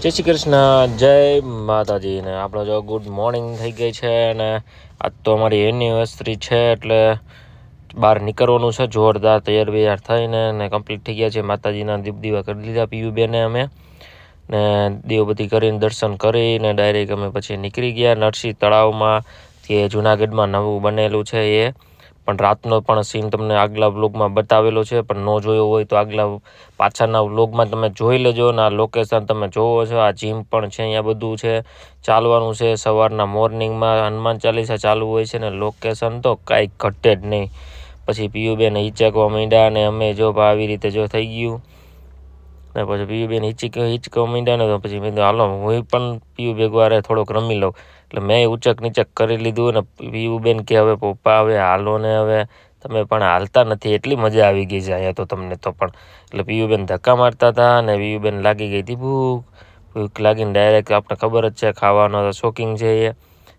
જય શ્રી કૃષ્ણ, જય માતાજી ને આપણો જો ગુડ મોર્નિંગ થઈ ગઈ છે અને આજ તો અમારી એનિવર્સરી છે એટલે બહાર નીકળવાનું છે જોરદાર તૈયાર બૈયાર થઈને ને કમ્પ્લીટ થઈ ગયા છે. માતાજીના દીપ દીવા કરી લીધા પીયુબેને અમે ને દીવબત્તી કરીને દર્શન કરીને ડાયરેક્ટ અમે પછી નીકળી ગયા નરસિંહ તળાવમાં. જે જુનાગઢમાં નવું બનેલું છે એ પણ રાતનો પણ સીન તમને આગલા વ્લોગમાં બતાવેલો છે, પણ ન જોયો હોય તો આગલા પાછળના વ્લોગમાં તમે જોઈ લેજો. ને આ લોકેશન તમે જોવો છો, આ જીમ પણ છે, અહીંયા બધું છે, ચાલવાનું છે. સવારના મોર્નિંગમાં હનુમાન ચાલીસા ચાલુ હોય છે ને લોકેશન તો કાંઈ ઘટે જ નહીં. પછી પીયુબેન હિચકવા માંડ્યા અને અમે જો આવી રીતે જો થઈ ગયું ને પછી પીયુબેન હિચકવા માંડ્યા ને તો પછી મેં કીધું હાલો હું પણ પીયુ ભેગવારે થોડોક રમી લઉં. એટલે મેં ઉચક નીચક કરી લીધું ને પીયુબેન કે હવે પપ્પા હવે હાલો ને હવે તમે પણ હાલતા નથી, એટલી મજા આવી ગઈ છે અહીંયા તો તમને તો પણ. એટલે પીયુબેન ધક્કા મારતા હતા અને પીયુબેન લાગી ગઈ હતી ભૂખ લાગીને ડાયરેક્ટ આપણે ખબર જ છે ખાવાનો શોખીન છે એ.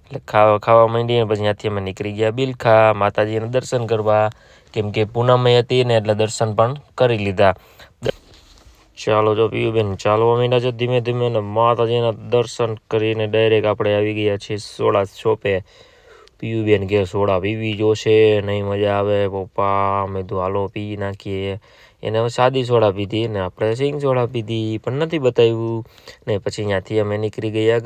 એટલે ખાવા માંડીને પછી ત્યાંથી અમે નીકળી ગયા બિલખા માતાજીના દર્શન કરવા, કેમ કે પૂનમે હતી ને એટલે દર્શન પણ કરી લીધા. ચાલો જો પીયુબેન ચાલવા માંડ્યા છે ધીમે ધીમે ને માતાજીના દર્શન કરીને ડાયરેક્ટ આપણે આવી ગયા છીએ સોડા શોપે. પીયુબેન કે સોડા પીવી જોશે, નહીં મજા આવે પપ્પા. મેં તો હાલો પી નાખીએ. એને હવે સાદી સોડા પીધી ને આપણે સિંગ સોડા પીધી પણ નથી બતાવ્યું ને પછી ત્યાંથી અમે નીકળી ગયા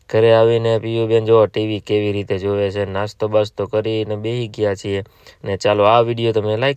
ઘરે આવીને પીયુબેન જો ટીવી કેવી રીતે જોવે છે, નાસ્તો બાસ્તો કરીને બેસી ગયા છીએ. ને ચાલો આ વિડીયો તમે લાઈક